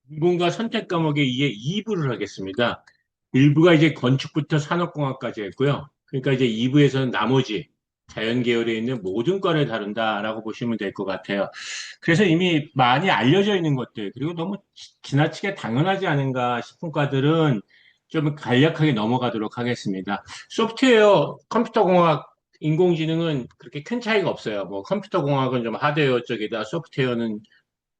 전공과 선택 과목에 의해 2부를 하겠습니다. 1부가 이제 건축부터 산업공학까지 했고요. 그러니까 이제 2부에서는 나머지 자연 계열에 있는 모든 과를 다룬다라고 보시면 될 것 같아요. 그래서 이미 많이 알려져 있는 것들, 그리고 너무 지나치게 당연하지 않은가 싶은 과들은 좀 간략하게 넘어가도록 하겠습니다. 소프트웨어, 컴퓨터공학, 인공지능은 그렇게 큰 차이가 없어요. 뭐 컴퓨터공학은 좀 하드웨어 쪽이다, 소프트웨어는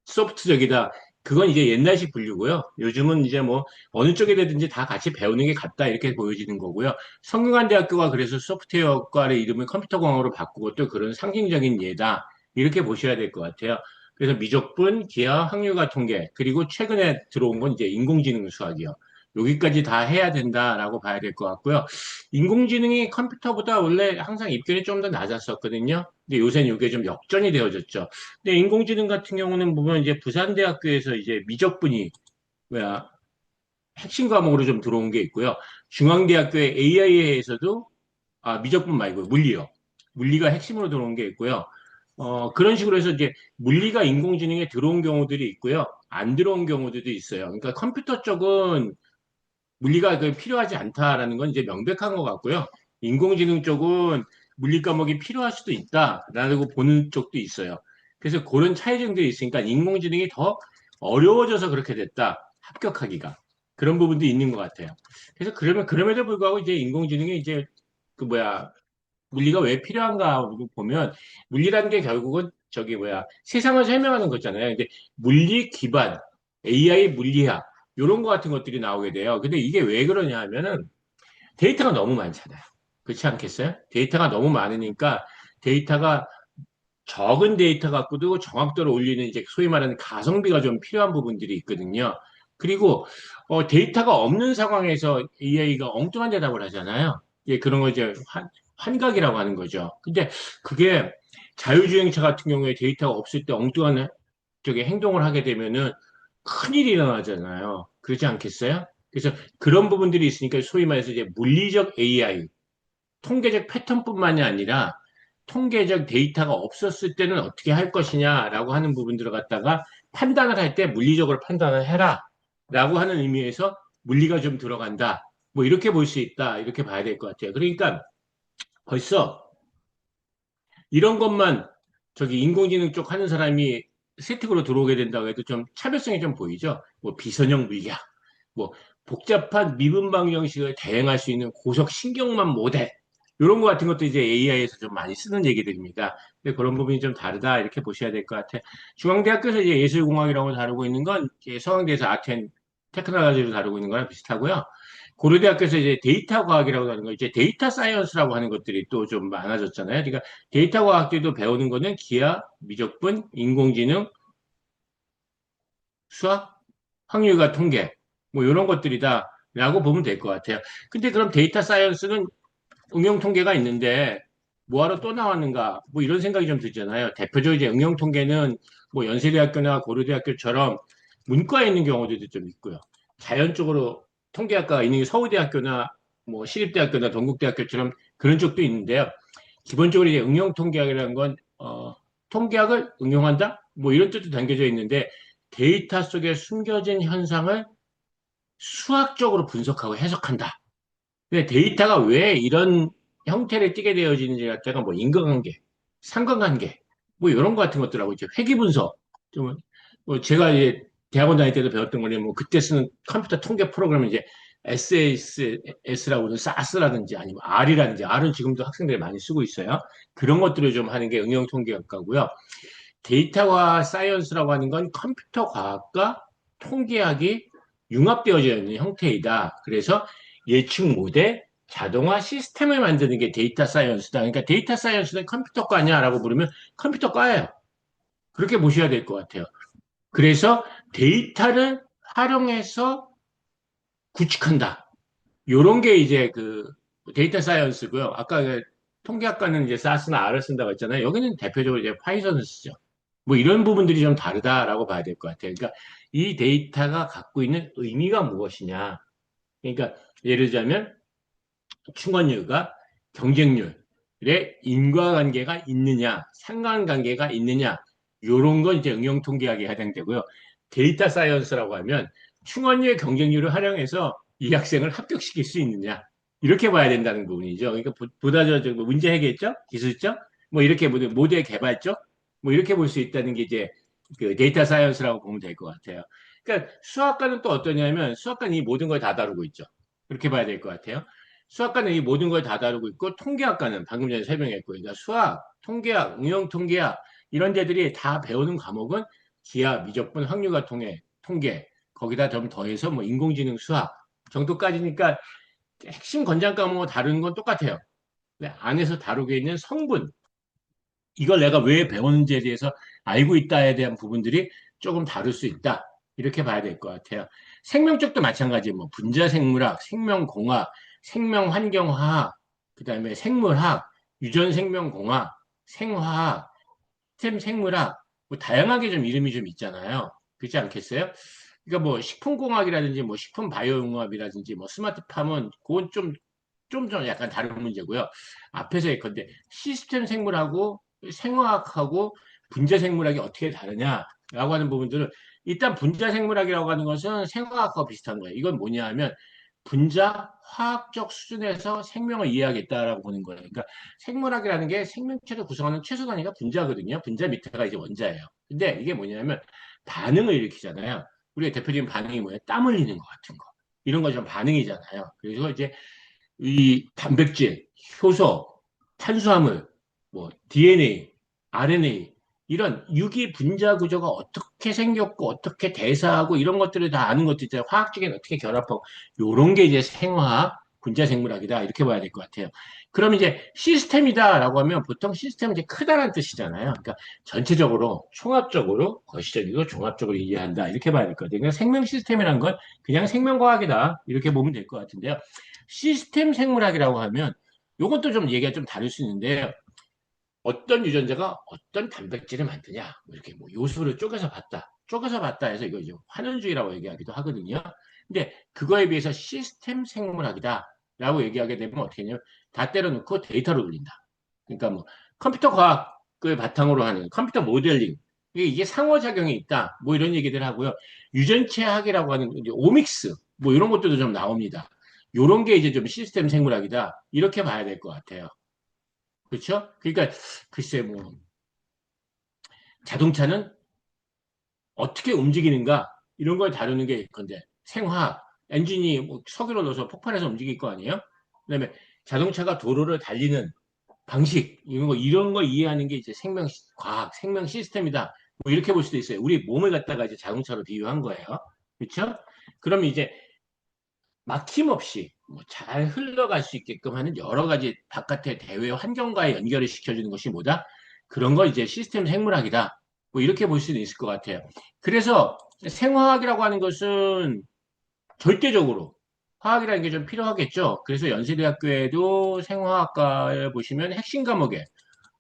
소프트적이다. 그건 이제 옛날식 분류고요. 요즘은 이제 뭐 어느 쪽에 되든지 다 같이 배우는 게 같다 이렇게 보여지는 거고요. 성균관대학교가 그래서 소프트웨어과의 이름을 컴퓨터공학으로 바꾸고 또 그런 상징적인 예다 이렇게 보셔야 될 것 같아요. 그래서 미적분, 기하, 확률과 통계 그리고 최근에 들어온 건 이제 인공지능 수학이요. 여기까지 다 해야 된다라고 봐야 될 것 같고요. 인공지능이 컴퓨터보다 원래 항상 입결이 좀 더 낮았었거든요. 근데 요새는 이게 좀 역전이 되어졌죠. 근데 인공지능 같은 경우는 보면 이제 부산대학교에서 이제 미적분이 뭐야 핵심 과목으로 좀 들어온 게 있고요. 중앙대학교의 AI에서도 미적분 말고 물리요. 물리가 핵심으로 들어온 게 있고요. 그런 식으로 해서 이제 물리가 인공지능에 들어온 경우들이 있고요. 안 들어온 경우들도 있어요. 그러니까 컴퓨터 쪽은 물리가 필요하지 않다라는 건 이제 명백한 것 같고요. 인공지능 쪽은 물리 과목이 필요할 수도 있다라고 보는 쪽도 있어요. 그래서 그런 차이점들이 있으니까 인공지능이 더 어려워져서 그렇게 됐다. 합격하기가. 그런 부분도 있는 것 같아요. 그래서 그럼에도 불구하고 이제 인공지능이 이제 그 뭐야, 물리가 왜 필요한가 보면 물리라는 게 결국은 저기 뭐야 세상을 설명하는 거잖아요. 근데 물리 기반 AI 물리학 이런 거 같은 것들이 나오게 돼요. 근데 이게 왜 그러냐 하면은 데이터가 너무 많잖아요. 그렇지 않겠어요? 데이터가 너무 많으니까 데이터가 적은 데이터 갖고도 정확도를 올리는 이제 소위 말하는 가성비가 좀 필요한 부분들이 있거든요. 그리고 데이터가 없는 상황에서 AI가 엉뚱한 대답을 하잖아요. 예, 그런 거 이제 환각이라고 하는 거죠. 근데 그게 자율주행차 같은 경우에 데이터가 없을 때 엉뚱한 저기 행동을 하게 되면은 큰일이 일어나잖아요. 그렇지 않겠어요? 그래서 그런 부분들이 있으니까 소위 말해서 이제 물리적 AI, 통계적 패턴뿐만이 아니라 통계적 데이터가 없었을 때는 어떻게 할 것이냐라고 하는 부분들을 갖다가 판단을 할 때 물리적으로 판단을 해라 라고 하는 의미에서 물리가 좀 들어간다. 뭐 이렇게 볼 수 있다. 이렇게 봐야 될 것 같아요. 그러니까 벌써 이런 것만 저기 인공지능 쪽 하는 사람이 세특으로 들어오게 된다고 해도 좀 차별성이 좀 보이죠. 뭐 비선형 물리학, 뭐 복잡한 미분방 형식을 대행할 수 있는 고속 신경망 모델 이런 거 같은 것도 이제 AI에서 좀 많이 쓰는 얘기들입니다. 근데 그런 부분이 좀 다르다 이렇게 보셔야 될 것 같아요. 중앙대학교에서 이제 예술공학이라고 다루고 있는 건 이제 서강대에서 아트 테크놀로지로 다루고 있는 거랑 비슷하고요. 고려대학교에서 이제 데이터 과학이라고 하는 거, 이제 데이터 사이언스라고 하는 것들이 또 좀 많아졌잖아요. 그러니까 데이터 과학들도 배우는 거는 기하, 미적분, 인공지능, 수학, 확률과 통계, 뭐 이런 것들이다라고 보면 될 것 같아요. 근데 그럼 데이터 사이언스는 응용 통계가 있는데 뭐하러 또 나왔는가? 뭐 이런 생각이 좀 들잖아요. 대표적으로 이제 응용 통계는 뭐 연세대학교나 고려대학교처럼 문과에 있는 경우들도 좀 있고요. 자연 쪽으로 통계학과가 있는 게 서울대학교나 뭐 시립대학교나 동국대학교처럼 그런 쪽도 있는데요. 기본적으로 이제 응용 통계학이라는 건 통계학을 응용한다? 뭐 이런 뜻도 담겨져 있는데 데이터 속에 숨겨진 현상을 수학적으로 분석하고 해석한다. 근데 데이터가 왜 이런 형태를 띠게 되어지는지 갖다가 뭐 인과관계, 상관관계, 뭐 이런 거 같은 것들하고 이제 회귀 분석, 좀, 뭐 제가 이제 대학원 다닐 때도 배웠던 거는 뭐 그때 쓰는 컴퓨터 통계 프로그램은 이제 SAS라고 하는 사스라든지 아니면 R이라든지 R은 지금도 학생들이 많이 쓰고 있어요. 그런 것들을 좀 하는 게 응용 통계학과고요. 데이터와 사이언스라고 하는 건 컴퓨터 과학과 통계학이 융합되어져 있는 형태이다. 그래서 예측 모델, 자동화 시스템을 만드는 게 데이터 사이언스다. 그러니까 데이터 사이언스는 컴퓨터과냐라고 물으면 컴퓨터과예요. 그렇게 보셔야 될 것 같아요. 그래서 데이터를 활용해서 구축한다. 요런 게 이제 그 데이터 사이언스고요. 아까 그 통계학과는 이제 사스나 R을 쓴다고 했잖아요. 여기는 대표적으로 이제 파이썬을 쓰죠. 뭐 이런 부분들이 좀 다르다라고 봐야 될 것 같아요. 그러니까 이 데이터가 갖고 있는 의미가 무엇이냐. 그러니까 예를 들자면 충원율과 경쟁률의 인과관계가 있느냐, 상관관계가 있느냐, 요런 건 이제 응용 통계학에 해당되고요. 데이터 사이언스라고 하면 충원유의 경쟁률을 활용해서 이 학생을 합격시킬 수 있느냐. 이렇게 봐야 된다는 부분이죠. 그러니까 보다 뭐 문제 해결적, 기술적, 뭐 이렇게 모델 개발적, 뭐 이렇게 볼 수 있다는 게 이제 그 데이터 사이언스라고 보면 될 것 같아요. 그러니까 수학과는 또 어떠냐면 수학과는 이 모든 걸 다 다루고 있죠. 그렇게 봐야 될 것 같아요. 수학과는 이 모든 걸 다 다루고 있고 통계학과는 방금 전에 설명했고, 그러니까 수학, 통계학, 응용통계학 이런 데들이 다 배우는 과목은 기하, 미적분, 확률과 통계 거기다 좀 더해서 뭐 인공지능, 수학 정도까지니까 핵심 권장 과목을 다루는 건 똑같아요. 근데 안에서 다루게 있는 성분 이걸 내가 왜 배웠는지에 대해서 알고 있다에 대한 부분들이 조금 다를 수 있다. 이렇게 봐야 될 것 같아요. 생명 쪽도 마찬가지, 뭐, 분자생물학, 생명공학, 생명환경화학, 그 다음에 생물학, 유전생명공학, 생화학, 스템 생물학, 뭐, 다양하게 좀 이름이 좀 있잖아요. 그렇지 않겠어요? 그러니까 뭐, 식품공학이라든지, 뭐, 식품바이오융합이라든지, 뭐, 스마트팜은, 그건 좀 약간 다른 문제고요. 앞에서 예컨대 시스템 생물하고 생화학하고 분자 생물학이 어떻게 다르냐라고 하는 부분들은 일단 분자 생물학이라고 하는 것은 생화학과 비슷한 거예요. 이건 뭐냐 하면 분자 화학적 수준에서 생명을 이해하겠다라고 보는 거예요. 그러니까 생물학이라는 게 생명체를 구성하는 최소 단위가 분자거든요. 분자 밑에가 이제 원자예요. 근데 이게 뭐냐면 반응을 일으키잖아요. 우리가 대표적인 반응이 뭐예요? 땀 흘리는 것 같은 거. 이런 것이 좀 반응이잖아요. 그래서 이제 이 단백질, 효소, 탄수화물, 뭐 DNA, RNA 이런 유기 분자 구조가 어떻게 생겼고 어떻게 대사하고 이런 것들을 다 아는 것들 있잖아요. 화학적인 어떻게 결합하고 요런 게 이제 생화학, 분자 생물학이다 이렇게 봐야 될 것 같아요. 그럼 이제 시스템이다라고 하면 보통 시스템은 이제 크다라는 뜻이잖아요. 그러니까 전체적으로 총합적으로 거시적이고 종합적으로 이해한다 이렇게 봐야 될 것 같아요. 그러니까 생명 시스템이란 건 그냥 생명과학이다 이렇게 보면 될 것 같은데요. 시스템 생물학이라고 하면 이것도 좀 얘기가 좀 다를 수 있는데 어떤 유전자가 어떤 단백질을 만드냐 뭐 이렇게 뭐 요소를 쪼개서 봤다 해서 이거 이제 환원주의라고 얘기하기도 하거든요. 근데 그거에 비해서 시스템 생물학이다라고 얘기하게 되면 어떻게 하냐면 다 때려놓고 데이터를 올린다. 그러니까 뭐 컴퓨터 과학을 바탕으로 하는 컴퓨터 모델링 이게 상호작용이 있다. 뭐 이런 얘기들 하고요. 유전체학이라고 하는 이제 오믹스 뭐 이런 것들도 좀 나옵니다. 요런 게 이제 좀 시스템 생물학이다. 이렇게 봐야 될 것 같아요. 그렇죠? 그러니까 글쎄 뭐 자동차는 어떻게 움직이는가 이런 걸 다루는 게 건데 생화학 엔진이 뭐 석유를 넣어서 폭발해서 움직일 거 아니에요? 그다음에 자동차가 도로를 달리는 방식 이런 거 이해하는 게 이제 과학 생명 시스템이다. 뭐 이렇게 볼 수도 있어요. 우리 몸을 갖다가 이제 자동차로 비유한 거예요. 그렇죠? 그럼 이제 막힘없이 뭐잘 흘러갈 수 있게끔 하는 여러 가지 바깥의 대외 환경과의 연결을 시켜주는 것이 뭐다? 그런 걸 이제 시스템 생물학이다. 뭐 이렇게 볼 수도 있을 것 같아요. 그래서 생화학이라고 하는 것은 절대적으로 화학이라는 게 좀 필요하겠죠. 그래서 연세대학교에도 생화학과에 보시면 핵심 과목에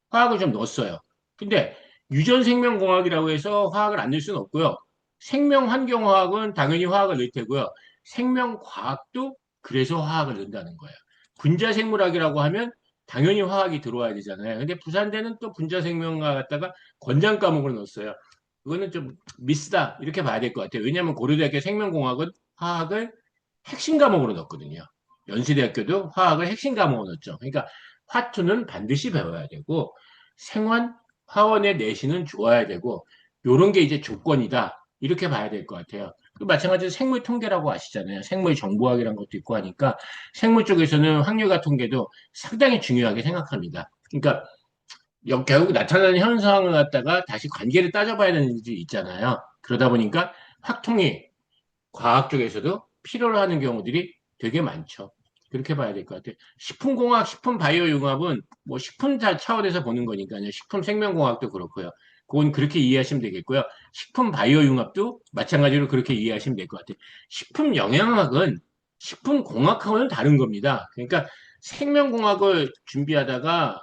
화학을 좀 넣었어요. 근데 유전생명공학이라고 해서 화학을 안 넣을 수는 없고요. 생명환경화학은 당연히 화학을 넣을 테고요. 생명과학도 그래서 화학을 넣는다는 거예요. 분자생물학이라고 하면 당연히 화학이 들어와야 되잖아요. 근데 부산대는 또 분자생명학 갖다가 권장 과목으로 넣었어요. 그거는 좀 미스다 이렇게 봐야 될 것 같아요. 왜냐하면 고려대학교 생명공학은 화학을 핵심 과목으로 넣었거든요. 연세대학교도 화학을 핵심 과목으로 넣었죠. 그러니까 화투는 반드시 배워야 되고 생환 화원의 내신은 좋아야 되고 요런 게 이제 조건이다. 이렇게 봐야 될 것 같아요. 마찬가지로 생물 통계라고 아시잖아요. 생물 정보학이라는 것도 있고 하니까 생물 쪽에서는 확률과 통계도 상당히 중요하게 생각합니다. 그러니까 결국 나타나는 현상을 갖다가 다시 관계를 따져봐야 되는 일이 있잖아요. 그러다 보니까 확통이 과학 쪽에서도 필요로 하는 경우들이 되게 많죠. 그렇게 봐야 될 것 같아요. 식품공학, 식품바이오융합은 뭐 식품 차원에서 보는 거니까요. 식품생명공학도 그렇고요. 그건 그렇게 이해하시면 되겠고요. 식품바이오융합도 마찬가지로 그렇게 이해하시면 될 것 같아요. 식품영양학은 식품공학하고는 다른 겁니다. 그러니까 생명공학을 준비하다가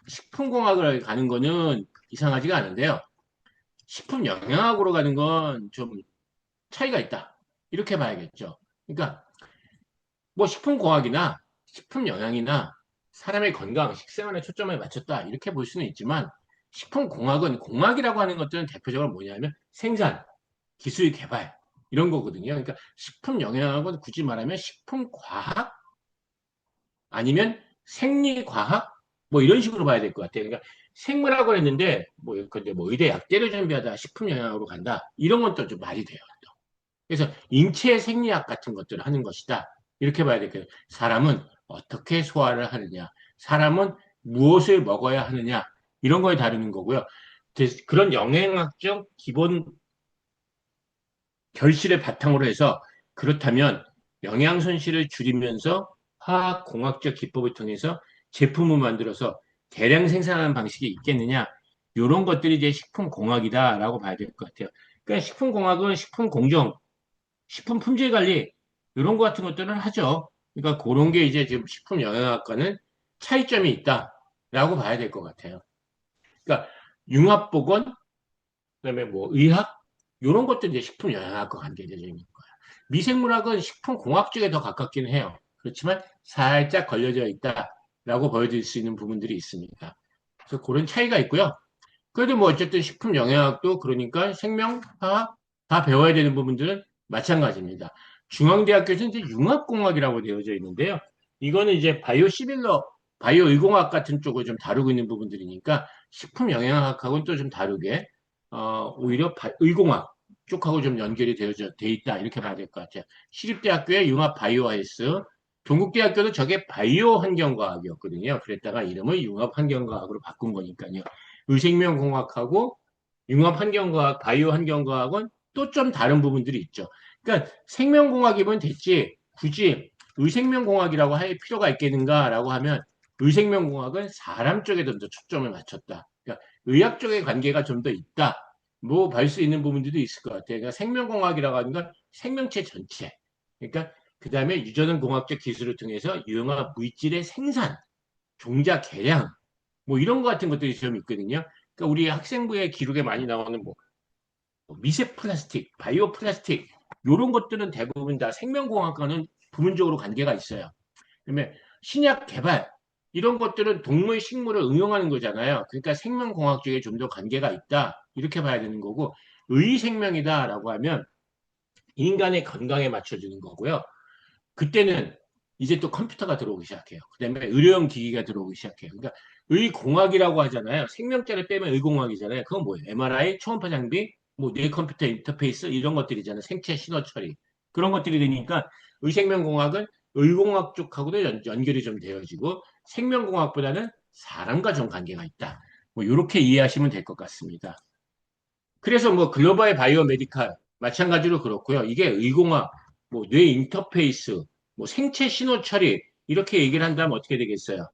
식품공학을 가는 거는 이상하지가 않은데요. 식품영양학으로 가는 건 좀 차이가 있다. 이렇게 봐야겠죠. 그러니까 뭐 식품공학이나 식품영양이나 사람의 건강, 식생활에 초점을 맞췄다. 이렇게 볼 수는 있지만 식품공학은 공학이라고 하는 것들은 대표적으로 뭐냐면 생산, 기술 개발 이런 거거든요. 그러니까 식품 영양학은 굳이 말하면 식품 과학 아니면 생리과학 뭐 이런 식으로 봐야 될 것 같아요. 그러니까 생물학을 했는데 뭐 근데 뭐 의대 약대를 준비하다 식품 영양학으로 간다 이런 건 또 좀 말이 돼요. 그래서 인체 생리학 같은 것들을 하는 것이다. 이렇게 봐야 되겠어요. 사람은 어떻게 소화를 하느냐, 사람은 무엇을 먹어야 하느냐 이런 거에 다루는 거고요. 그런 영양학적 기본 결실을 바탕으로 해서 그렇다면 영양 손실을 줄이면서 화학공학적 기법을 통해서 제품을 만들어서 대량 생산하는 방식이 있겠느냐? 이런 것들이 이제 식품공학이다라고 봐야 될 것 같아요. 그러니까 식품공학은 식품공정, 식품 품질 관리 이런 것 같은 것들은 하죠. 그러니까 그런 게 이제 지금 식품영양학과는 차이점이 있다라고 봐야 될 것 같아요. 그러니까 융합보건, 그다음에 뭐 의학 이런 것도 이제 식품영양학과 관계되어 있는 거예요. 미생물학은 식품공학 쪽에 더 가깝긴 해요. 그렇지만 살짝 걸려져 있다라고 보여줄 수 있는 부분들이 있습니다. 그래서 그런 차이가 있고요. 그래도 뭐 어쨌든 식품영양학도 그러니까 생명화학 다 배워야 되는 부분들은 마찬가지입니다. 중앙대학교에서는 이제 융합공학이라고 되어져 있는데요. 이거는 이제 바이오 시밀러, 바이오 의공학 같은 쪽을 좀 다루고 있는 부분들이니까 식품영양학하고는 또 좀 다르게 오히려 의공학 쪽하고 좀 연결이 돼 있다 이렇게 봐야 될 것 같아요. 시립대학교의 융합 바이오 헬스, 동국대학교도 저게 바이오 환경과학이었거든요. 그랬다가 이름을 융합 환경과학으로 바꾼 거니까요. 의생명공학하고 융합환경과학, 바이오환경과학은 또 좀 다른 부분들이 있죠. 그러니까 생명공학이면 됐지 굳이 의생명공학이라고 할 필요가 있겠는가라고 하면 의생명공학은 사람 쪽에 좀 더 초점을 맞췄다. 그러니까 의학 쪽의 관계가 좀 더 있다. 뭐 볼 수 있는 부분들도 있을 것 같아요. 그러니까 생명공학이라고 하는 건 생명체 전체. 그러니까 그 다음에 유전은 공학적 기술을 통해서 유용한 물질의 생산, 종자 개량, 뭐 이런 것 같은 것들이 좀 있거든요. 그러니까 우리 학생부의 기록에 많이 나오는 뭐 미세 플라스틱, 바이오 플라스틱 이런 것들은 대부분 다 생명공학과는 부분적으로 관계가 있어요. 그다음에 신약 개발 이런 것들은 동물, 식물을 응용하는 거잖아요. 그러니까 생명공학 쪽에 좀 더 관계가 있다 이렇게 봐야 되는 거고 의생명이다라고 하면 인간의 건강에 맞춰주는 거고요. 그때는 이제 또 컴퓨터가 들어오기 시작해요. 그다음에 의료용 기기가 들어오기 시작해요. 그러니까 의공학이라고 하잖아요. 생명자를 빼면 의공학이잖아요. 그건 뭐예요? MRI, 초음파 장비, 뭐 뇌컴퓨터 인터페이스 이런 것들이잖아요. 생체 신호 처리 그런 것들이 되니까 의생명공학은 의공학 쪽하고도 연결이 좀 되어지고 생명공학보다는 사람과 좀 관계가 있다. 뭐 이렇게 이해하시면 될 것 같습니다. 그래서 뭐 글로벌 바이오 메디칼 마찬가지로 그렇고요. 이게 의공학, 뭐 뇌 인터페이스, 뭐 생체 신호 처리 이렇게 얘기를 한다면 어떻게 되겠어요?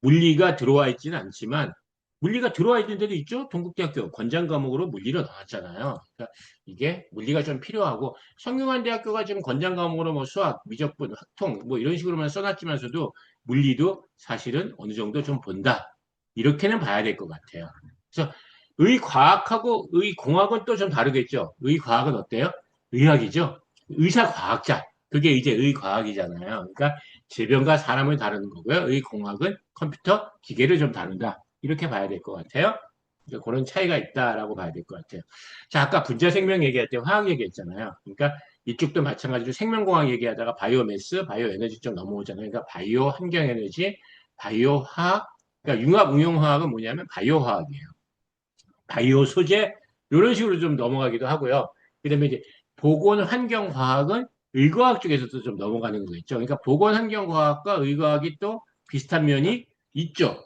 물리가 들어와 있지는 않지만 물리가 들어와 있는 데도 있죠. 동국대학교 권장 과목으로 물리를 넣었잖아요. 그러니까 이게 물리가 좀 필요하고 성균관대학교가 지금 권장 과목으로 뭐 수학, 미적분, 확통 뭐 이런 식으로만 써놨지만서도 물리도 사실은 어느 정도 좀 본다. 이렇게는 봐야 될 것 같아요. 그래서 의과학하고 의공학은 또 좀 다르겠죠. 의과학은 어때요? 의학이죠. 의사과학자. 그게 이제 의과학이잖아요. 그러니까 질병과 사람을 다루는 거고요. 의공학은 컴퓨터, 기계를 좀 다룬다. 이렇게 봐야 될 것 같아요. 그런 차이가 있다라고 봐야 될 것 같아요. 자, 아까 분자생명 얘기할 때 화학 얘기했잖아요. 그러니까 이쪽도 마찬가지로 생명공학 얘기하다가 바이오매스, 바이오에너지 쪽 넘어오잖아요. 그러니까 바이오 환경에너지, 바이오화학, 그러니까 융합응용화학은 뭐냐면 바이오화학이에요. 바이오 소재 이런 식으로 좀 넘어가기도 하고요. 그다음에 이제 보건환경과학은 의과학 쪽에서도 좀 넘어가는 거겠죠. 그러니까 보건환경과학과 의과학이 또 비슷한 면이 있죠.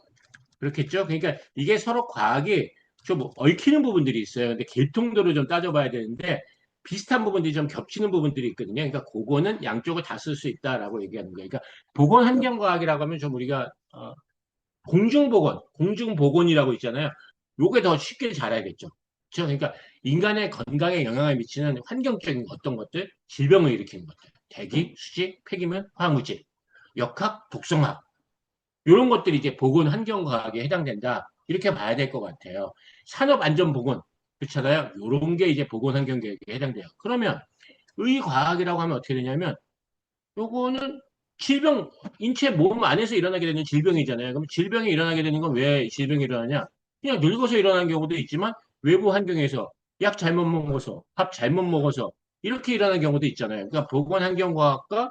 그렇겠죠. 그러니까 이게 서로 과학이 좀 얽히는 부분들이 있어요. 근데 개통도를 좀 따져봐야 되는데 비슷한 부분들이 좀 겹치는 부분들이 있거든요. 그러니까 그거는 양쪽을 다 쓸 수 있다라고 얘기하는 거예요. 그러니까 보건환경과학이라고 하면 좀 우리가 공중보건, 공중보건이라고 있잖아요. 요게 더 쉽게 잘 알겠죠. 그렇죠? 그러니까 인간의 건강에 영향을 미치는 환경적인 어떤 것들, 질병을 일으키는 것들, 대기, 수지, 폐기물, 화학물질, 역학, 독성학 이런 것들이 이제 보건 환경과학에 해당된다. 이렇게 봐야 될 것 같아요. 산업안전보건 그렇잖아요. 이런 게 이제 보건 환경계획에 해당돼요. 그러면 의과학이라고 하면 어떻게 되냐면 요거는 질병, 인체 몸 안에서 일어나게 되는 질병이잖아요. 그럼 질병이 일어나게 되는 건 왜 질병이 일어나냐? 그냥 늙어서 일어나는 경우도 있지만 외부 환경에서 약 잘못 먹어서, 밥 잘못 먹어서, 이렇게 일어나는 경우도 있잖아요. 그러니까 보건환경과학과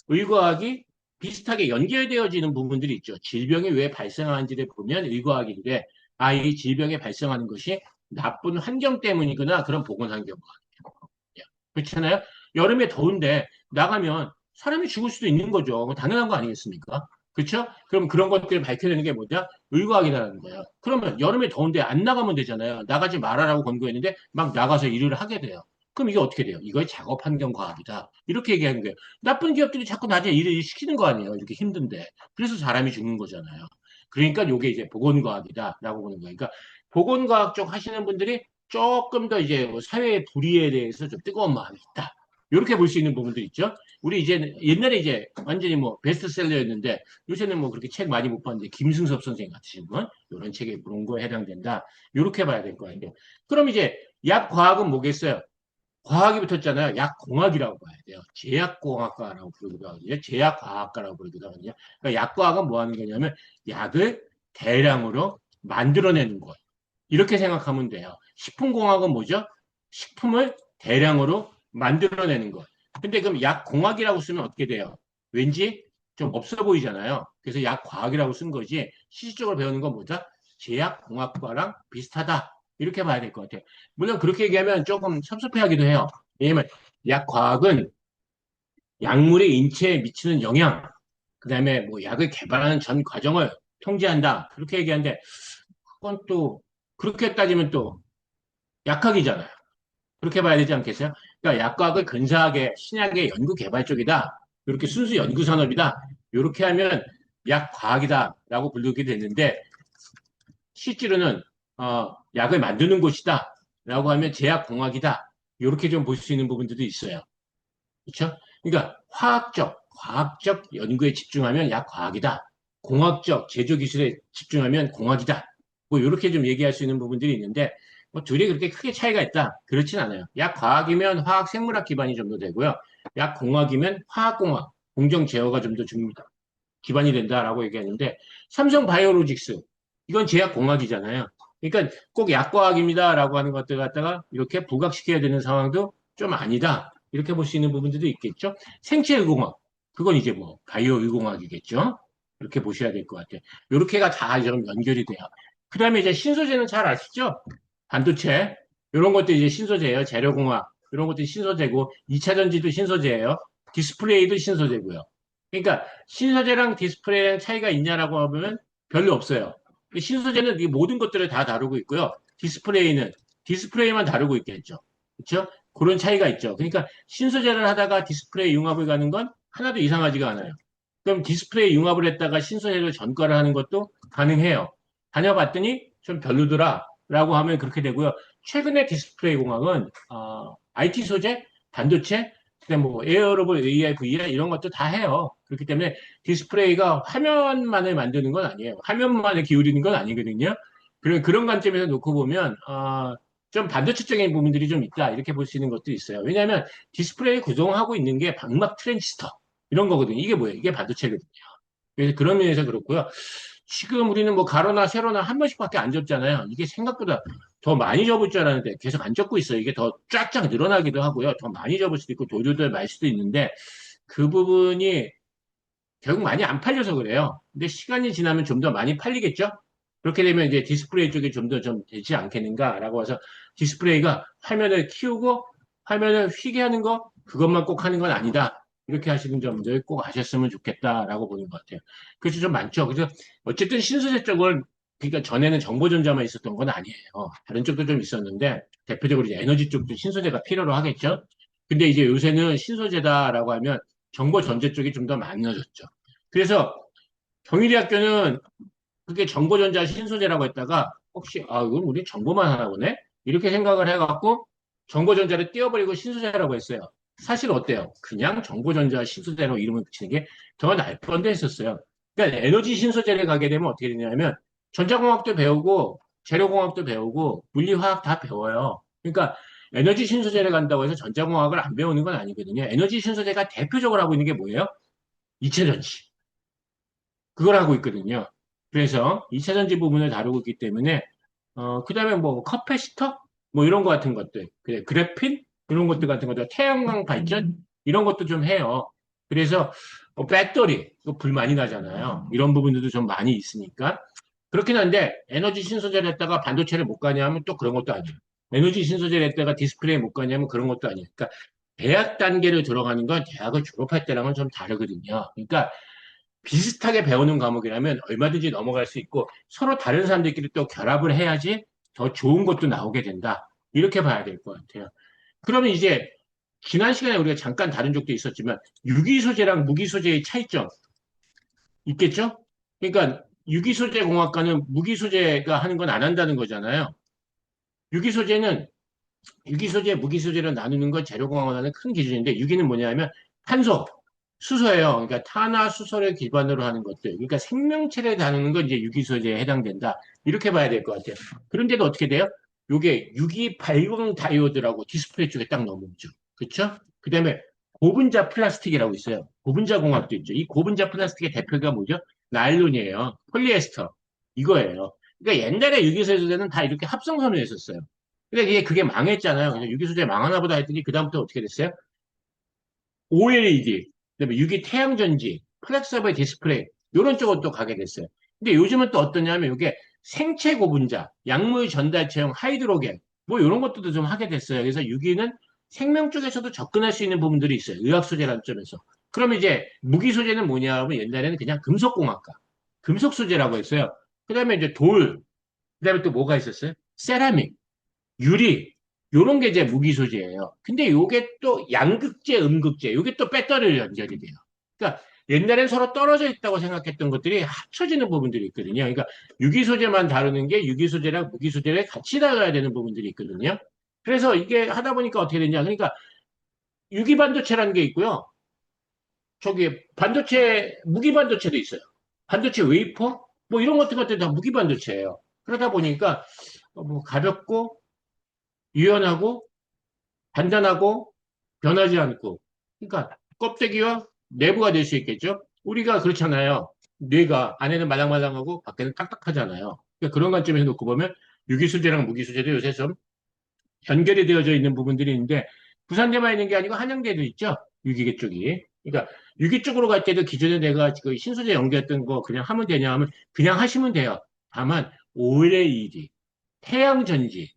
의과학이 비슷하게 연결되어지는 부분들이 있죠. 질병이 왜 발생하는지를 보면 의과학인데, 아, 이 질병이 발생하는 것이 나쁜 환경 때문이구나. 그런 보건환경과학이에요. 그렇잖아요? 여름에 더운데 나가면 사람이 죽을 수도 있는 거죠. 그거 당연한 거 아니겠습니까? 그렇죠? 그럼 그런 것들을 밝혀내는 게 뭐냐? 의과학이라는 거예요. 그러면 여름에 더운데 안 나가면 되잖아요. 나가지 말아라고 권고했는데 막 나가서 일을 하게 돼요. 그럼 이게 어떻게 돼요? 이거 작업 환경 과학이다. 이렇게 얘기하는 거예요. 나쁜 기업들이 자꾸 낮에 일을 시키는 거 아니에요. 이렇게 힘든데. 그래서 사람이 죽는 거잖아요. 그러니까 이게 이제 보건과학이다라고 보는 거예요. 그러니까 보건과학 쪽 하시는 분들이 조금 더 이제 뭐 사회의 불의에 대해서 좀 뜨거운 마음이 있다. 이렇게 볼 수 있는 부분들 있죠. 우리 이제 옛날에 이제 완전히 뭐 베스트셀러였는데 요새는 뭐 그렇게 책 많이 못 봤는데 김승섭 선생 같으신 분 이런 책에 그런 거에 해당된다. 이렇게 봐야 될 거 아니에요. 그럼 이제 약 과학은 뭐겠어요? 과학이 붙었잖아요. 약공학이라고 봐야 돼요. 제약공학과라고 부르기도 하거든요. 제약과학과라고 부르기도 하거든요. 그러니까 약과학은 뭐 하는 거냐면 약을 대량으로 만들어내는 것. 이렇게 생각하면 돼요. 식품공학은 뭐죠? 식품을 대량으로 만들어내는 것. 근데 그럼 약공학이라고 쓰면 어떻게 돼요? 왠지 좀 없어 보이잖아요. 그래서 약과학이라고 쓴 거지. 실질적으로 배우는 건 뭐죠? 제약공학과랑 비슷하다. 이렇게 봐야 될 것 같아요. 물론 그렇게 얘기하면 조금 섭섭해하기도 해요. 왜냐면 약과학은 약물이 인체에 미치는 영향, 그다음에 뭐 약을 개발하는 전 과정을 통제한다. 그렇게 얘기하는데 그건 또 그렇게 따지면 또 약학이잖아요. 그렇게 봐야 되지 않겠어요? 그러니까 약과학을 근사하게 신약의 연구 개발 쪽이다. 이렇게 순수 연구 산업이다. 이렇게 하면 약과학이다라고 부르게 되는데 실제로는 약을 만드는 곳이다라고 하면 제약공학이다. 이렇게 좀 볼 수 있는 부분들도 있어요. 그렇죠? 그러니까 과학적 연구에 집중하면 약과학이다. 공학적 제조기술에 집중하면 공학이다. 뭐 이렇게 좀 얘기할 수 있는 부분들이 있는데 뭐 둘이 그렇게 크게 차이가 있다. 그렇진 않아요. 약과학이면 화학생물학 기반이 좀 더 되고요. 약공학이면 화학공학, 공정 제어가 좀 더 기반이 된다라고 얘기하는데 삼성 바이오로직스 이건 제약공학이잖아요. 그러니까 꼭 약과학입니다라고 하는 것들 갖다가 이렇게 부각시켜야 되는 상황도 좀 아니다. 이렇게 볼 수 있는 부분들도 있겠죠. 생체의공학 그건 이제 뭐 바이오의공학이겠죠. 이렇게 보셔야 될 것 같아요. 이렇게가 다 좀 연결이 돼요. 그다음에 이제 신소재는 잘 아시죠? 반도체 이런 것도 이제 신소재예요. 재료공학 이런 것도 신소재고 2차 전지도 신소재예요. 디스플레이도 신소재고요. 그러니까 신소재랑 디스플레이랑 차이가 있냐라고 하면 별로 없어요. 신소재는 이 모든 것들을 다 다루고 있고요. 디스플레이는 디스플레이만 다루고 있겠죠. 그렇죠? 그런 차이가 있죠. 그러니까 신소재를 하다가 디스플레이 융합을 가는 건 하나도 이상하지가 않아요. 그럼 디스플레이 융합을 했다가 신소재를 전과를 하는 것도 가능해요. 다녀봤더니 좀 별로더라라고 하면 그렇게 되고요. 최근에 디스플레이 공학은 IT 소재, 반도체, 그다음 뭐 에어로볼, AI, VR 이런 것도 다 해요. 그렇기 때문에 디스플레이가 화면만을 만드는 건 아니에요. 화면만을 기울이는 건 아니거든요. 그런 관점에서 놓고 보면 좀 반도체적인 부분들이 좀 있다 이렇게 볼 수 있는 것도 있어요. 왜냐하면 디스플레이 구성하고 있는 게 방막 트랜지스터 이런 거거든요. 이게 뭐예요? 이게 반도체거든요. 그래서 그런 면에서 그렇고요. 지금 우리는 뭐 가로나 세로나 한 번씩밖에 안 접잖아요. 이게 생각보다 더 많이 접을 줄 알았는데 계속 안 접고 있어요. 이게 더 쫙쫙 늘어나기도 하고요. 더 많이 접을 수도 있고 돌돌돌 말 수도 있는데 그 부분이 결국 많이 안 팔려서 그래요. 근데 시간이 지나면 좀 더 많이 팔리겠죠? 그렇게 되면 이제 디스플레이 쪽이 좀 더 좀 되지 않겠는가라고 해서 디스플레이가 화면을 키우고 화면을 휘게 하는 거 그것만 꼭 하는 건 아니다. 이렇게 하시는 점들 꼭 아셨으면 좋겠다라고 보는 것 같아요. 그래서 좀 많죠. 그래서 어쨌든 신소재 쪽은 그러니까 전에는 정보전자만 있었던 건 아니에요. 다른 쪽도 좀 있었는데 대표적으로 이제 에너지 쪽도 신소재가 필요로 하겠죠. 근데 이제 요새는 신소재다라고 하면 정보 전제 쪽이 좀 더 많아졌죠. 그래서 경희대학교는 그게 정보전자 신소재라고 했다가 혹시 이건 우리 정보만 하나 보네? 이렇게 생각을 해갖고 정보전자를 띄워버리고 신소재라고 했어요. 사실 어때요? 그냥 정보전자 신소재로 이름을 붙이는 게 더 나을 뻔도 했었어요. 그러니까 에너지 신소재를 가게 되면 어떻게 되냐면 전자공학도 배우고 재료공학도 배우고 물리화학 다 배워요. 그러니까 에너지 신소재를 간다고 해서 전자공학을 안 배우는 건 아니거든요. 에너지 신소재가 대표적으로 하고 있는 게 뭐예요? 이체전지. 그걸 하고 있거든요. 그래서 이차전지 부분을 다루고 있기 때문에, 그 다음에 뭐, 커패시터? 뭐 이런 거 같은 것들, 그래, 그래핀 이런 것들 같은 것들, 태양광 발전 이런 것도 좀 해요. 그래서 배터리 불 많이 나잖아요. 이런 부분들도 좀 많이 있으니까 그렇긴 한데 에너지 신소재를 했다가 반도체를 못 가냐면 또 그런 것도 아니에요. 에너지 신소재를 했다가 디스플레이 못 가냐면 그런 것도 아니에요. 그러니까 대학 단계를 들어가는 건 대학을 졸업할 때랑은 좀 다르거든요. 그러니까 비슷하게 배우는 과목이라면 얼마든지 넘어갈 수 있고 서로 다른 사람들끼리 또 결합을 해야지 더 좋은 것도 나오게 된다. 이렇게 봐야 될 것 같아요. 그러면 이제 지난 시간에 우리가 잠깐 다룬 적도 있었지만 유기소재랑 무기소재의 차이점 있겠죠? 그러니까 유기소재공학과는 무기소재가 하는 건 안 한다는 거잖아요. 유기소재는 유기소재, 무기소재로 나누는 건 재료공학원의 큰 기준인데 유기는 뭐냐면 탄소, 수소예요. 그러니까 탄화 수소를 기반으로 하는 것들. 그러니까 생명체를 다루는 건 이제 유기소재에 해당된다. 이렇게 봐야 될 것 같아요. 그런데도 어떻게 돼요? 요게 유기 발광 다이오드라고 디스플레이 쪽에 딱 넘어오죠. 그렇죠? 그다음에 고분자 플라스틱이라고 있어요. 고분자 공학도 있죠. 이 고분자 플라스틱의 대표가 뭐죠? 나일론이에요. 폴리에스터. 이거예요. 그러니까 옛날에 유기소재는 다 이렇게 합성선을 했었어요. 근데 이게 그게 망했잖아요. 그래서 유기소재 망하나 보다 했더니 그다음부터 어떻게 됐어요? OLED, 그다음에 유기 태양전지, 플렉서블 디스플레이 이런 쪽으로 또 가게 됐어요. 근데 요즘은 또 어떠냐면 이게 생체 고분자, 약물 전달체형 하이드로겐 뭐 이런 것들도 좀 하게 됐어요. 그래서 유기는 생명 쪽에서도 접근할 수 있는 부분들이 있어요. 의학 소재라는 점에서. 그러면 이제 무기 소재는 뭐냐 하면 옛날에는 그냥 금속공학과, 금속 소재라고 했어요. 그다음에 이제 돌, 그다음에 또 뭐가 있었어요? 세라믹. 유리 요런 게 이제 무기 소재예요. 근데 요게 또 양극재, 음극재 요게 또 배터리를 연결이 돼요. 그러니까 옛날엔 서로 떨어져 있다고 생각했던 것들이 합쳐지는 부분들이 있거든요. 그러니까 유기 소재만 다루는 게 유기 소재랑 무기 소재를 같이 다뤄야 되는 부분들이 있거든요. 그래서 이게 하다 보니까 어떻게 되냐? 그러니까 유기 반도체라는 게 있고요. 저기 반도체 무기 반도체도 있어요. 반도체 웨이퍼 뭐 이런 것들 다 무기 반도체예요. 그러다 보니까 뭐 가볍고 유연하고 단단하고 변하지 않고, 그러니까 껍데기와 내부가 될 수 있겠죠? 우리가 그렇잖아요. 뇌가 안에는 말랑말랑하고 밖에는 딱딱하잖아요. 그러니까 그런 관점에서 놓고 보면 유기수제랑 무기수제도 요새 좀 연결이 되어져 있는 부분들이 있는데 부산대만 있는 게 아니고 한양대도 있죠. 유기계 쪽이. 그러니까 유기 쪽으로 갈 때도 기존에 내가 그 신소재 연결했던 거 그냥 하면 되냐 하면 그냥 하시면 돼요. 다만 OLED, 태양전지,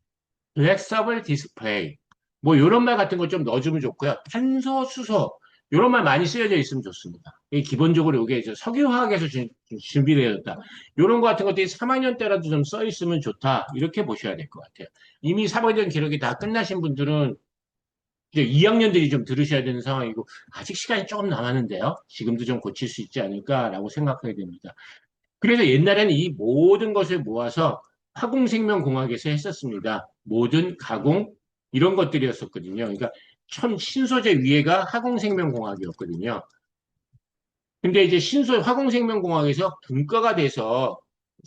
블랙서블 디스플레이 뭐 이런 말 같은 거 좀 넣어주면 좋고요. 탄소, 수소 이런 말 많이 쓰여져 있으면 좋습니다. 이 기본적으로 이게 이제 석유화학에서 준비되었다. 이런 거 같은 것들이 3학년 때라도 좀 써 있으면 좋다. 이렇게 보셔야 될 것 같아요. 이미 사법전 기록이 다 끝나신 분들은 이제 2학년들이 좀 들으셔야 되는 상황이고 아직 시간이 조금 남았는데요. 지금도 좀 고칠 수 있지 않을까라고 생각하게 됩니다. 그래서 옛날에는 이 모든 것을 모아서 화공생명공학에서 했었습니다. 모든 가공 이런 것들이었었거든요. 그러니까 천 신소재 위에가 화공생명공학이었거든요. 근데 이제 화공생명공학에서 분과가 돼서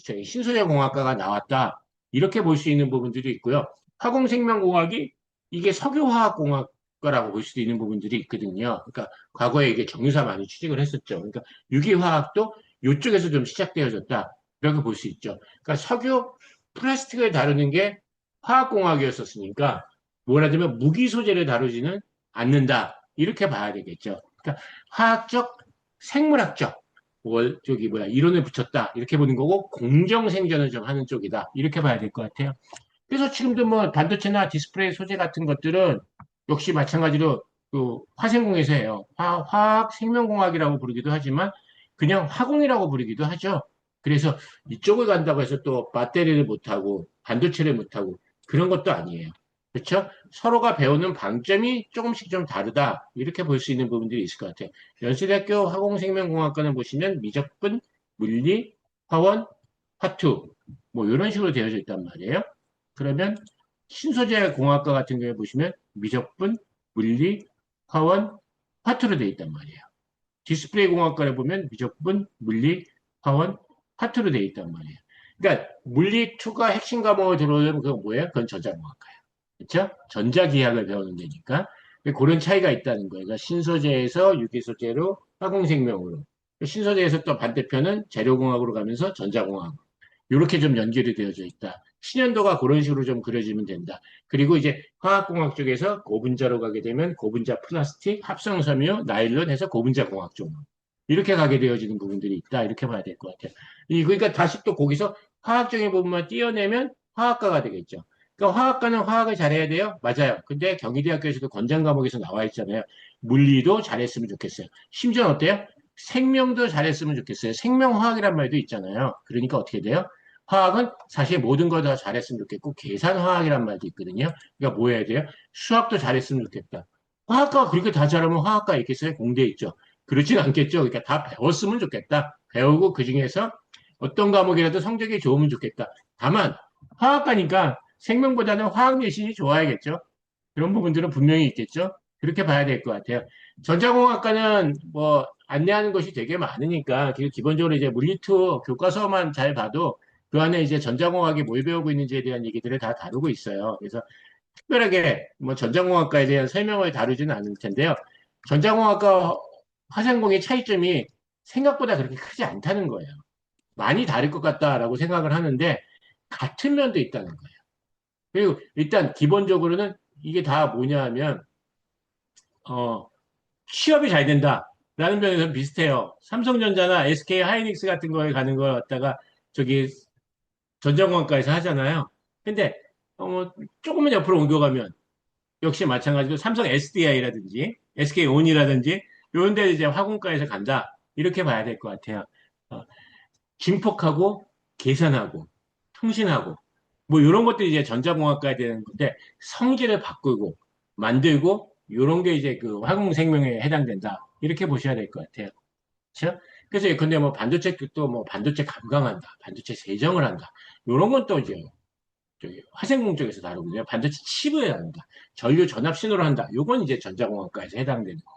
저희 신소재공학과가 나왔다. 이렇게 볼 수 있는 부분들이 있고요. 화공생명공학이 이게 석유화학공학과라고 볼 수도 있는 부분들이 있거든요. 그러니까 과거에 이게 정유사 많이 취직을 했었죠. 그러니까 유기화학도 이쪽에서 좀 시작되어졌다. 이렇게 볼 수 있죠. 그러니까 석유, 플라스틱을 다루는 게 화학공학이었었으니까 뭐라든면 무기 소재를 다루지는 않는다. 이렇게 봐야 되겠죠. 그러니까 화학적 생물학적 저기 뭐야 이론을 붙였다 이렇게 보는 거고 공정생존을 좀 하는 쪽이다 이렇게 봐야 될 것 같아요. 그래서 지금도 뭐 반도체나 디스플레이 소재 같은 것들은 역시 마찬가지로 그 화생공에서 해요. 화학 생명공학이라고 부르기도 하지만 그냥 화공이라고 부르기도 하죠. 그래서 이쪽을 간다고 해서 또 배터리를 못하고 반도체를 못하고 그런 것도 아니에요. 그렇죠? 서로가 배우는 방점이 조금씩 좀 다르다. 이렇게 볼 수 있는 부분들이 있을 것 같아요. 연세대학교 화공생명공학과는 보시면 미적분, 물리, 화원, 화투 뭐 이런 식으로 되어져 있단 말이에요. 그러면 신소재 공학과 같은 경우에 보시면 미적분, 물리, 화원, 화투로 되어 있단 말이에요. 디스플레이 공학과를 보면 미적분, 물리, 화원, 화투로 되어 있단 말이에요. 그러니까 물리 2가 핵심 과목을 들어오면 그건 뭐예요? 그건 전자공학과예요. 그렇죠? 전자기학을 배우는 데니까 그런 차이가 있다는 거예요. 그러니까 신소재에서 유기소재로 화공생명으로 신소재에서 또 반대편은 재료공학으로 가면서 전자공학 이렇게 좀 연결이 되어져 있다. 신연도가 그런 식으로 좀 그려지면 된다. 그리고 이제 화학공학 쪽에서 고분자로 가게 되면 고분자 플라스틱, 합성섬유, 나일론 해서 고분자 공학 쪽. 이렇게 가게 되어지는 부분들이 있다. 이렇게 봐야 될 것 같아요. 그러니까 다시 또 거기서 화학적인 부분만 띄어내면 화학과가 되겠죠. 그러니까 화학과는 화학을 잘해야 돼요? 맞아요. 근데 경희대학교에서도 권장 과목에서 나와 있잖아요. 물리도 잘했으면 좋겠어요. 심지어 어때요? 생명도 잘했으면 좋겠어요. 생명화학이란 말도 있잖아요. 그러니까 어떻게 돼요? 화학은 사실 모든 걸 다 잘했으면 좋겠고, 계산화학이란 말도 있거든요. 그러니까 뭐 해야 돼요? 수학도 잘했으면 좋겠다. 화학과 그렇게 다 잘하면 화학과 있겠어요? 공대에 있죠. 그렇진 않겠죠. 그러니까 다 배웠으면 좋겠다. 배우고 그 중에서 어떤 과목이라도 성적이 좋으면 좋겠다. 다만, 화학과니까 생명보다는 화학 내신이 좋아야겠죠. 그런 부분들은 분명히 있겠죠. 그렇게 봐야 될 것 같아요. 전자공학과는 뭐 안내하는 것이 되게 많으니까 기본적으로 이제 물리2 교과서만 잘 봐도 그 안에 이제 전자공학이 뭘 배우고 있는지에 대한 얘기들을 다 다루고 있어요. 그래서 특별하게 뭐 전자공학과에 대한 설명을 다루지는 않을 텐데요. 전자공학과 화생공의 차이점이 생각보다 그렇게 크지 않다는 거예요. 많이 다를 것 같다라고 생각을 하는데 같은 면도 있다는 거예요. 그리고 일단 기본적으로는 이게 다 뭐냐 하면 어, 취업이 잘 된다라는 면에서 비슷해요. 삼성전자나 SK 하이닉스 같은 거에 가는 걸 갖다가 저기 전자공학과에서 하잖아요. 근데 뭐 조금만 옆으로 옮겨가면 역시 마찬가지로 삼성 SDI라든지 SK온이라든지 이런 데 이제 화공과에서 간다. 이렇게 봐야 될 것 같아요. 어, 진폭하고 계산하고 통신하고 뭐 이런 것들이 이제 전자공학과에 되는 건데 성질을 바꾸고 만들고 이런 게 이제 그 화공생명에 해당된다. 이렇게 보셔야 될 것 같아요. 그렇죠? 그래서 근데 뭐 반도체 쪽도 뭐 반도체 감강한다. 반도체 세정을 한다. 이런 건 또 이제 저기 화생공 쪽에서 다루거든요. 반도체 칩을 한다. 전류 전압 신호를 한다. 요건 이제 전자공학과에서 해당되는 거.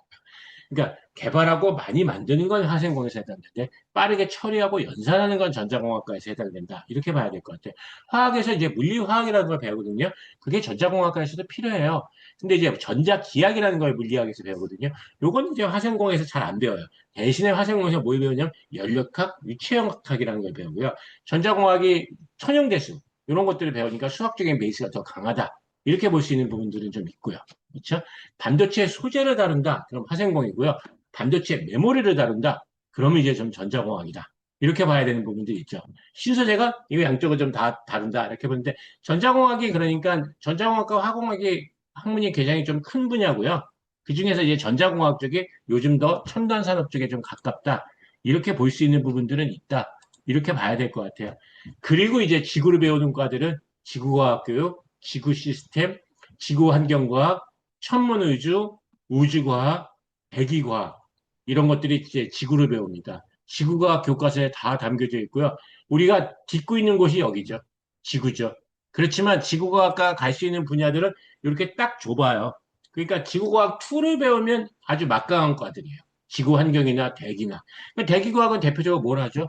그러니까 개발하고 많이 만드는 건 화생공에서 해당되는데 빠르게 처리하고 연산하는 건 전자공학과에서 해당된다. 이렇게 봐야 될 것 같아요. 화학에서 이제 물리화학이라는 걸 배우거든요. 그게 전자공학과에서도 필요해요. 근데 이제 전자기학이라는 걸 물리학에서 배우거든요. 요건 이제 화생공에서 잘 안 배워요. 대신에 화생공에서 뭘 배우냐면 연력학, 유체역학이라는 걸 배우고요. 전자공학이 천연대수 이런 것들을 배우니까 수학적인 베이스가 더 강하다. 이렇게 볼 수 있는 부분들은 좀 있고요. 그렇죠? 반도체 소재를 다룬다. 그럼 화생공이고요. 반도체 메모리를 다룬다. 그러면 이제 좀 전자공학이다. 이렇게 봐야 되는 부분들이 있죠. 신소재가 이거 양쪽을 좀 다 다룬다. 이렇게 보는데 전자공학이 그러니까 전자공학과 화공학이 학문이 굉장히 좀 큰 분야고요. 그 중에서 이제 전자공학 쪽이 요즘 더 첨단 산업 쪽에 좀 가깝다. 이렇게 볼 수 있는 부분들은 있다. 이렇게 봐야 될 것 같아요. 그리고 이제 지구를 배우는 과들은 지구과학 교육, 지구 시스템, 지구 환경과학, 천문의주, 우주과학, 대기과학 이런 것들이 이제 지구를 배웁니다. 지구과학 교과서에 다 담겨져 있고요. 우리가 딛고 있는 곳이 여기죠. 지구죠. 그렇지만 지구과학과 갈 수 있는 분야들은 이렇게 딱 좁아요. 그러니까 지구과학 2를 배우면 아주 막강한 과들이에요. 지구 환경이나 대기나. 그러니까 대기과학은 대표적으로 뭘 하죠?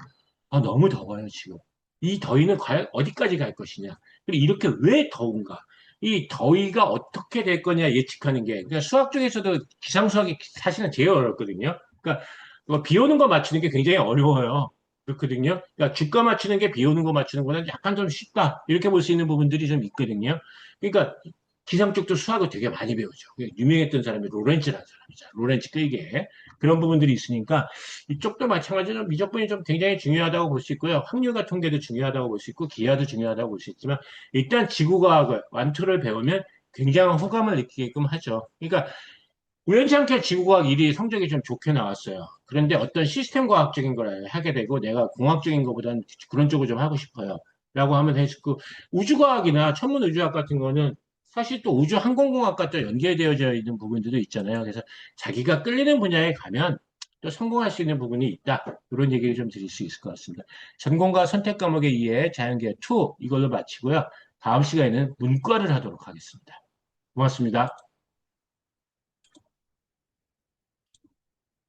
아, 너무 더워요, 지금. 이 더위는 과연 어디까지 갈 것이냐? 그리고 이렇게 왜 더운가? 이 더위가 어떻게 될 거냐 예측하는 게, 그러니까 수학 중에서도 기상수학이 사실은 제일 어렵거든요. 그러니까 뭐비 오는 거 맞추는 게 굉장히 어려워요. 그렇거든요. 그러니까 주가 맞추는 게 비 오는 거 맞추는 거는 약간 좀 쉽다. 이렇게 볼 수 있는 부분들이 좀 있거든요. 그러니까 기상 쪽도 수학을 되게 많이 배우죠. 유명했던 사람이 로렌츠라는 사람이죠. 로렌츠 끌게. 그런 부분들이 있으니까 이쪽도 마찬가지로 미적분이 좀 굉장히 중요하다고 볼 수 있고요. 확률과 통계도 중요하다고 볼 수 있고 기하도 중요하다고 볼 수 있지만 일단 지구과학을 완투를 배우면 굉장한 호감을 느끼게끔 하죠. 그러니까 우연치 않게 지구과학 1이 성적이 좀 좋게 나왔어요. 그런데 어떤 시스템 과학적인 걸 하게 되고 내가 공학적인 것보다는 그런 쪽을 좀 하고 싶어요. 라고 하면 해주고 우주과학이나 천문의주학 같은 거는 사실 또 우주항공공학과 또 연계되어져 있는 부분들도 있잖아요. 그래서 자기가 끌리는 분야에 가면 또 성공할 수 있는 부분이 있다. 이런 얘기를 좀 드릴 수 있을 것 같습니다. 전공과 선택 과목의 이해, 자연계열 2 이걸로 마치고요. 다음 시간에는 문과를 하도록 하겠습니다. 고맙습니다.